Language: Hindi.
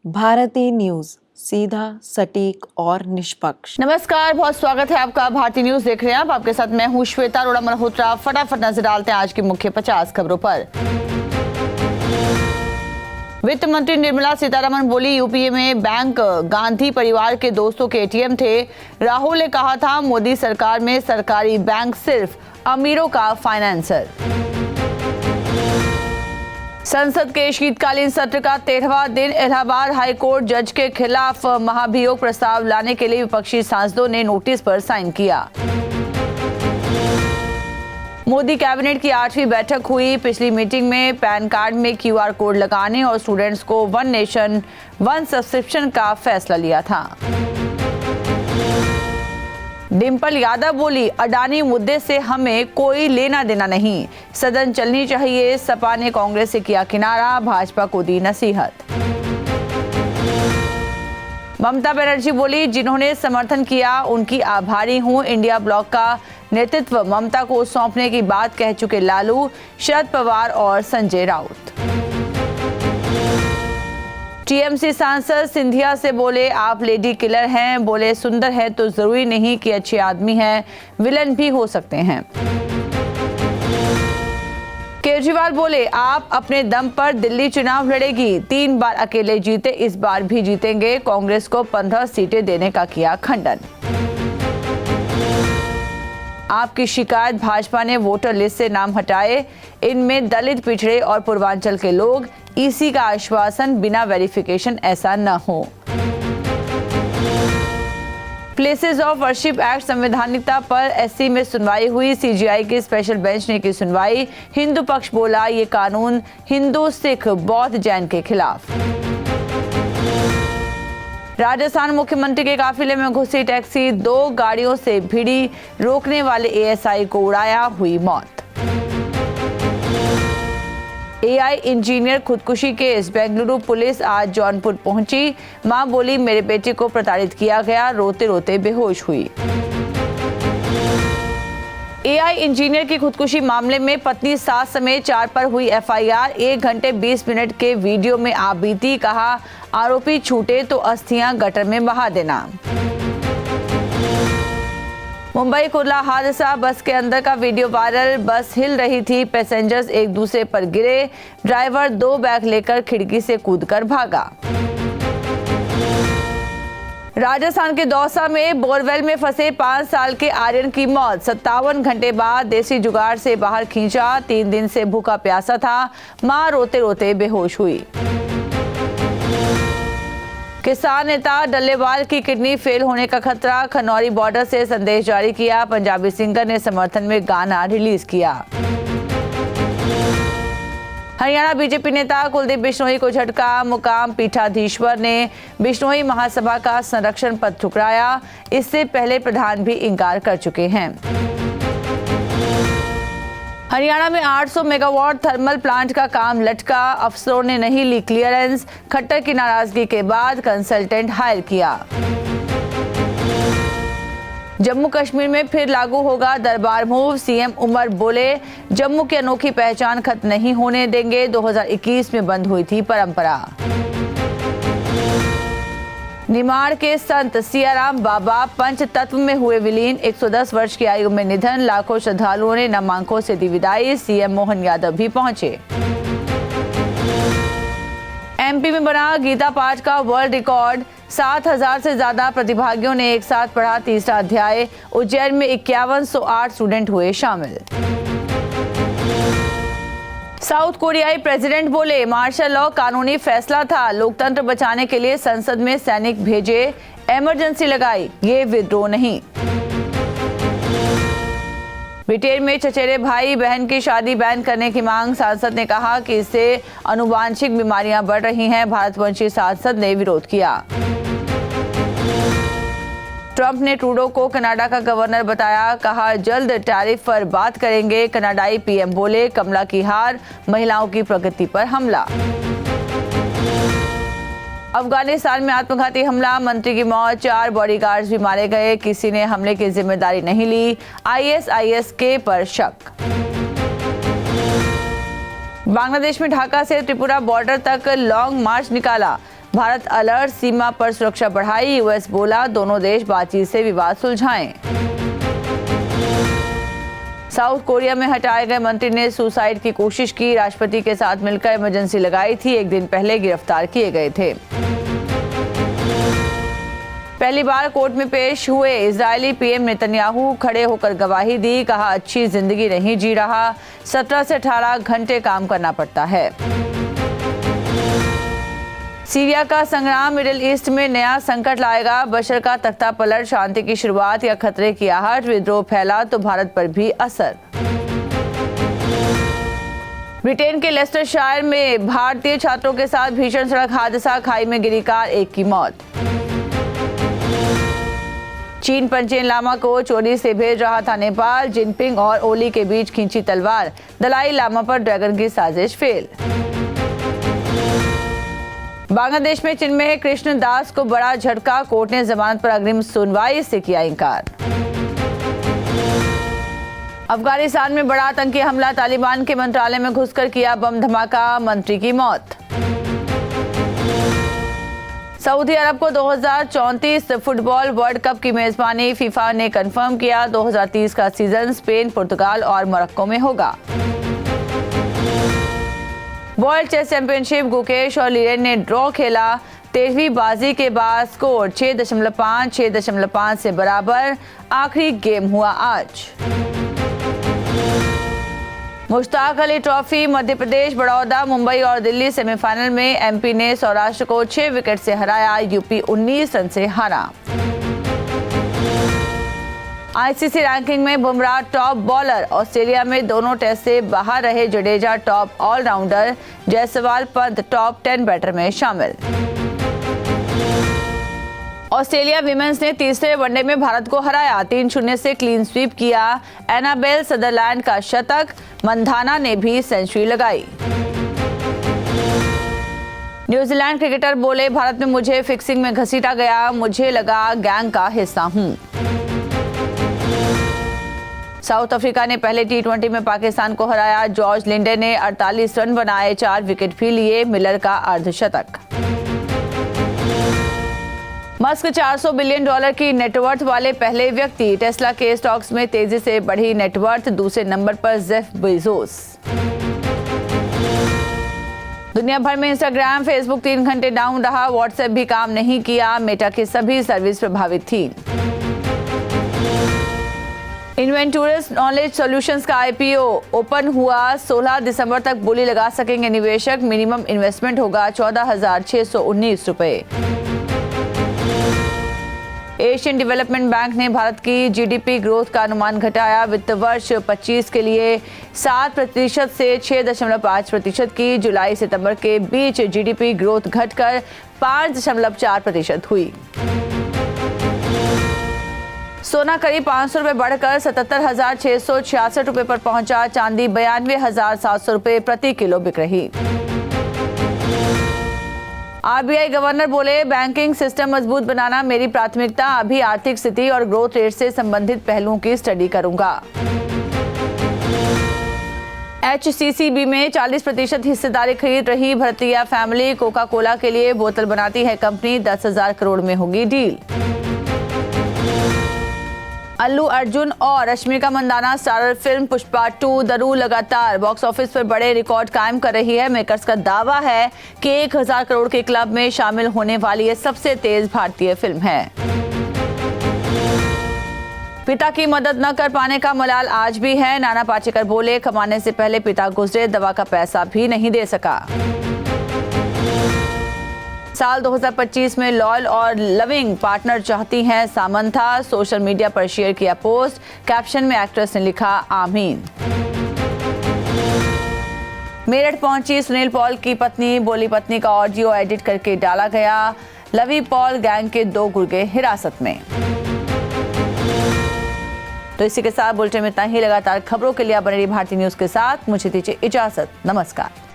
भारती न्यूज, सीधा, सटीक और निष्पक्ष। नमस्कार, बहुत स्वागत है आपका। भारती न्यूज देख रहे हैं आप। आपके साथ मैं हूं श्वेता अरोड़ा मल्होत्रा। फटाफट नजर डालते हैं आज की मुख्य 50 खबरों पर। वित्त मंत्री निर्मला सीतारमण बोली, यूपीए में बैंक गांधी परिवार के दोस्तों के एटीएम थे। राहुल ने कहा था, मोदी सरकार में सरकारी बैंक सिर्फ अमीरों का फाइनेंसर। संसद के शीतकालीन सत्र का 13वां दिन। इलाहाबाद हाईकोर्ट जज के खिलाफ महाभियोग प्रस्ताव लाने के लिए विपक्षी सांसदों ने नोटिस पर साइन किया। मोदी कैबिनेट की 8वीं बैठक हुई। पिछली मीटिंग में पैन कार्ड में क्यूआर कोड लगाने और स्टूडेंट्स को वन नेशन वन सब्सक्रिप्शन का फैसला लिया था। डिंपल यादव बोली, अडानी मुद्दे से हमें कोई लेना देना नहीं, सदन चलनी चाहिए। सपा ने कांग्रेस से किया किनारा, भाजपा को दी नसीहत। ममता बनर्जी बोली, जिन्होंने समर्थन किया उनकी आभारी हूं। इंडिया ब्लॉक का नेतृत्व ममता को सौंपने की बात कह चुके लालू, शरद पवार और संजय राउत। टीएमसी सांसद सिंधिया से बोले, आप लेडी किलर हैं। बोले, सुंदर है तो जरूरी नहीं कि अच्छे आदमी हैं, विलन भी हो सकते हैं। केजरीवाल बोले, आप अपने दम पर दिल्ली चुनाव लड़ेगी। 3 बार अकेले जीते, इस बार भी जीतेंगे। कांग्रेस को 15 सीटें देने का किया खंडन। आपकी शिकायत, भाजपा ने वोटर लिस्ट से नाम हटाए, इनमें दलित, पिछड़े और पूर्वांचल के लोग। ईसी का आश्वासन, बिना वेरिफिकेशन ऐसा न हो। प्लेसेस ऑफ वर्शिप एक्ट संवैधानिकता पर एससी में सुनवाई हुई। सीजीआई की स्पेशल बेंच ने की सुनवाई। हिंदू पक्ष बोला, ये कानून हिंदू, सिख, बौद्ध, जैन के खिलाफ। राजस्थान मुख्यमंत्री के काफिले में घुसी टैक्सी, 2 गाड़ियों से भिड़ी, रोकने वाले एएसआई को उड़ाया, हुई मौत। एआई इंजीनियर खुदकुशी केस, बेंगलुरु पुलिस आज जौनपुर पहुंची। मां बोली, मेरे बेटे को प्रताड़ित किया गया, रोते रोते बेहोश हुई। एआई इंजीनियर की खुदकुशी मामले में पत्नी, सास समेत 4 पर हुई एफआईआर। 1 घंटे 20 मिनट के वीडियो में आप बीती, कहा आरोपी छूटे तो अस्थियां गटर में बहा देना। मुंबई कुर्ला हादसा, बस के अंदर का वीडियो वायरल। बस हिल रही थी, पैसेंजर्स एक दूसरे पर गिरे, ड्राइवर 2 बैग लेकर खिड़की से कूदकर भागा। राजस्थान के दौसा में बोरवेल में फंसे 5 साल के आर्यन की मौत। 57 घंटे बाद देसी जुगाड़ से बाहर खींचा। 3 दिन से भूखा प्यासा था, मां रोते रोते बेहोश हुई। किसान नेता डल्लेवाल की किडनी फेल होने का खतरा, खनौरी बॉर्डर से संदेश जारी किया। पंजाबी सिंगर ने समर्थन में गाना रिलीज किया। हरियाणा बीजेपी नेता कुलदीप बिश्नोई को झटका, मुकाम पीठाधीश्वर ने बिश्नोई महासभा का संरक्षण पद ठुकराया। इससे पहले प्रधान भी इंकार कर चुके हैं। हरियाणा में 800 मेगावाट थर्मल प्लांट का काम लटका, अफसरों ने नहीं ली क्लियरेंस। खट्टर की नाराजगी के बाद कंसल्टेंट हायर किया। जम्मू कश्मीर में फिर लागू होगा दरबार मूव, सीएम उमर बोले, जम्मू की अनोखी पहचान खत्म नहीं होने देंगे। 2021 में बंद हुई थी परंपरा। निमाड़ के संत सियाराम बाबा पंच तत्व में हुए विलीन, 110 वर्ष की आयु में निधन। लाखों श्रद्धालुओं ने नामांकों से दी विदाई। सीएम मोहन यादव भी पहुंचे। एमपी में बना गीता पाठ का वर्ल्ड रिकॉर्ड, 7000 से ज्यादा प्रतिभागियों ने एक साथ पढ़ा 3रा अध्याय। उज्जैन में 5108 स्टूडेंट हुए शामिल। साउथ कोरियाई प्रेसिडेंट बोले, मार्शल लॉ कानूनी फैसला था, लोकतंत्र बचाने के लिए संसद में सैनिक भेजे, इमरजेंसी लगाई, ये विद्रोह नहीं। ब्रिटेन में चचेरे भाई बहन की शादी बैन करने की मांग, सांसद ने कहा कि इससे आनुवांशिक बीमारियां बढ़ रही हैं। भारतवंशी सांसद ने विरोध किया। ट्रंप ने ट्रूडो को कनाडा का गवर्नर बताया, कहा जल्द टैरिफ पर बात करेंगे। कनाडाई पीएम बोले, कमला की हार, महिलाओं की प्रगति पर हमला। अफगानिस्तान में आत्मघाती हमला, मंत्री की मौत, 4 बॉडीगार्ड्स भी मारे गए, किसी ने हमले की जिम्मेदारी नहीं ली। आईएसआईएसके पर शक। बांग्लादेश में ढाका से त्रिपुरा बॉर्डर तक लॉन्ग मार्च निकाला, भारत अलर्ट, सीमा पर सुरक्षा बढ़ाई। यूएस बोला दोनों देश बातचीत से विवाद सुलझाएं। साउथ कोरिया में हटाए गए मंत्री ने सुसाइड की कोशिश की। राष्ट्रपति के साथ मिलकर इमरजेंसी लगाई थी। एक दिन पहले गिरफ्तार किए गए थे। पहली बार कोर्ट में पेश हुए इजरायली पीएम नेतन्याहू खड़े होकर गवाही दी। कहा अच्छी जिंदगी नहीं जी रहा, 17 से 18 घंटे काम करना पड़ता है। सीरिया का संग्राम मिडिल ईस्ट में नया संकट लाएगा। बशर का तख्ता पलट, शांति की शुरुआत या खतरे की आहट। विद्रोह फैला तो भारत पर भी असर। ब्रिटेन के लेस्टरशायर में भारतीय छात्रों के साथ भीषण सड़क हादसा, खाई में गिरी कार, एक की मौत। चीन पंचेन लामा को चोरी से भेज रहा था नेपाल। जिनपिंग और ओली के बीच खींची तलवार, दलाई लामा पर ड्रैगन की साजिश फेल। बांग्लादेश में चिन्मय कृष्ण दास को बड़ा झटका, कोर्ट ने जमानत पर अग्रिम सुनवाई से किया इंकार। अफगानिस्तान में बड़ा आतंकी हमला, तालिबान के मंत्रालय में घुसकर किया बम धमाका, मंत्री की मौत। सऊदी अरब को 2034 फुटबॉल वर्ल्ड कप की मेजबानी फीफा ने कंफर्म किया। 2030 का सीजन स्पेन, पुर्तगाल और मोरक्को में होगा। वर्ल्ड चेस चैंपियनशिप, गुकेश और लीरेन ने ड्रॉ खेला। 13वीं बाजी के बाद स्कोर 6.5, 6.5 से बराबर। आखिरी गेम हुआ आज। मुश्ताक अली ट्रॉफी, मध्य प्रदेश, बड़ौदा, मुंबई और दिल्ली सेमीफाइनल में। एमपी ने सौराष्ट्र को 6 विकेट से हराया। यूपी 19 रन से हारा। आईसीसी रैंकिंग में बुमराह टॉप बॉलर। ऑस्ट्रेलिया में दोनों टेस्ट से बाहर रहे Jadeja top allrounder. Jaiswal, Pant top 10 batter में शामिल। ऑस्ट्रेलिया विमेंस ने तीसरे वनडे में भारत को हराया। 3-0 से क्लीन स्वीप किया। एनाबेल सदरलैंड का शतक, मंधाना ने भी सेंचुरी लगाई। न्यूजीलैंड क्रिकेटर बोले भारत में मुझे फिक्सिंग में घसीटा गया, मुझे लगा गैंग का हिस्सा हूं। साउथ अफ्रीका ने पहले T20 में पाकिस्तान को हराया। जॉर्ज लिंडे ने 48 रन बनाए, 4 विकेट भी लिए। मिलर का अर्धशतक। मस्क $400 बिलियन की नेटवर्थ वाले पहले व्यक्ति। टेस्ला के स्टॉक्स में तेजी से बढ़ी नेटवर्थ। दूसरे नंबर पर जेफ बेजोस। दुनिया भर में इंस्टाग्राम, फेसबुक 3 घंटे डाउन रहा। व्हाट्सएप भी काम नहीं किया। मेटा की सभी सर्विस प्रभावित थी। इन्वेंटूरस नॉलेज सॉल्यूशंस का आईपीओ ओपन हुआ। 16 दिसंबर तक बोली लगा सकेंगे निवेशक। मिनिमम इन्वेस्टमेंट होगा 14,619 रुपए। एशियन डेवलपमेंट बैंक ने भारत की जीडीपी ग्रोथ का अनुमान घटाया। वित्त वर्ष 25 के लिए 7% से 6.5% की। जुलाई सितंबर के बीच जीडीपी ग्रोथ घटकर 5.4% हुई। सोना करीब 500 रुपए बढ़कर 77,666 रुपए पर पहुंचा। चांदी 92,700 रुपए प्रति किलो बिक रही। आरबीआई गवर्नर बोले बैंकिंग सिस्टम मजबूत बनाना मेरी प्राथमिकता। अभी आर्थिक स्थिति और ग्रोथ रेट से संबंधित पहलुओं की स्टडी करूंगा। एचसीसीबी में 40% हिस्सेदारी खरीद रही भरतिया फैमिली। कोका कोला के लिए बोतल बनाती है कंपनी। 10,000 करोड़ में होगी डील। अल्लू अर्जुन और Rashmika Mandanna starrer film Pushpa 2 the rule लगातार बॉक्स ऑफिस पर बड़े रिकॉर्ड कायम कर रही है। मेकर्स का दावा है कि 1,000 करोड़ के क्लब में शामिल होने वाली ये सबसे तेज भारतीय फिल्म है। पिता की मदद न कर पाने का मलाल आज भी है। नाना पाटेकर बोले कमाने से पहले पिता गुजरे, दवा का पैसा भी नहीं दे सका। साल 2025 में लॉयल और लविंग पार्टनर चाहती हैं सामंथा। सोशल मीडिया पर शेयर किया पोस्ट। कैप्शन में एक्ट्रेस ने लिखा आमीन। मेरठ पहुंची सुनील पॉल की पत्नी। बोली पत्नी का ऑडियो एडिट करके डाला गया। लवी पॉल गैंग के 2 गुर्गे हिरासत में। तो इसी के साथ बुलेटिन में इतना ही। लगातार खबरों के लिए बने रहिए भारतीय न्यूज के साथ। मुझे दीजिए इजाजत। नमस्कार।